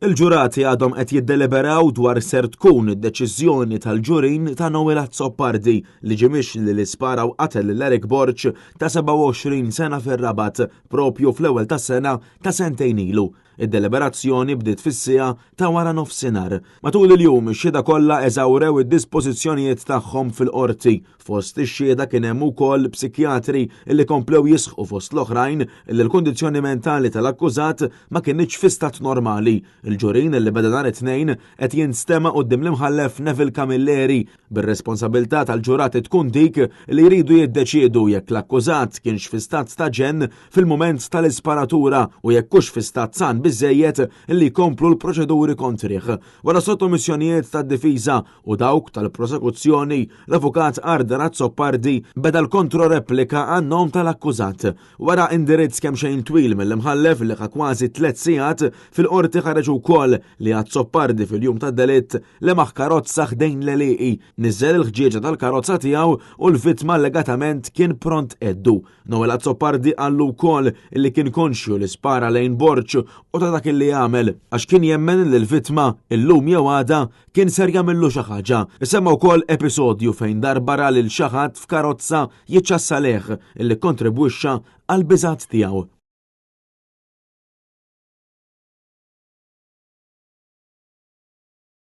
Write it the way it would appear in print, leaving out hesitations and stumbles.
Il-ġurati għadhom qed jiddeliberaw dwar ser tkun id-deċiżjoni tal-ġurin ta' Noel Azzopardi li ġimix li l-ispara u qatel l-Eric Borch ta' 27 sena fir-Rabat propju fl-ewwel tas-sena ta' sentejn ilu. Id-deliberazzjoni bdiet fis-sija ta' wara nofsinhar. Matul il-jum ix-xhieda kollha eżawrew id-dispożizzjonijiet tagħhom fil-qorti. Fost ix-xhieda kien hemm ukoll psikjatri li komplew jisħqu fost l-oħrajn li l-kundizzjoni mentali tal-akkużat ma kienx fi stat normali. Il-ġurin li beda nhar it-tnejn qed jinstema' quddiem l-imħallef Neville Camilleri bir-responsabilità tal-ġurati tkun dik li jridu jiddeċiedu jekk l-akkużat kienx fi stat ta' ġenn fil-mument tal-isparatura u jekk hux fi stat san biżejjed li jkomplu l-proċeduri kontrih. Wara sottomissjonijiet tad-difiża u dawk tal-prosekuzzjoni, l-avukat Arder Azzopardi beda l-kontroreplika għan-nom tal-akkużat. Wara indirizz kemm xejn twil mill-imħallef li kważi 3 sigħat fil-qorti ħareġ ukoll li Azzopardi fil-jum tad-delitt lemaħ karozza ħdejn l-eliqi, niżżel il-ħġieġa tal-karozza tiegħu u l-vittma legatament kien pront eddu. Noel Azzopardi qallu wkoll li kien konxju li spara lejn Borch u ta' dak li jagħmel għax kien jemmen li l-vittma illum jew għada kien ser jagħmillu xi ħaġa. Isemma wkoll episodju fejn darbara lil xi ħadd f'karozza jiċċassa leħ illi kontribwixxa għal biżgħat tiegħu.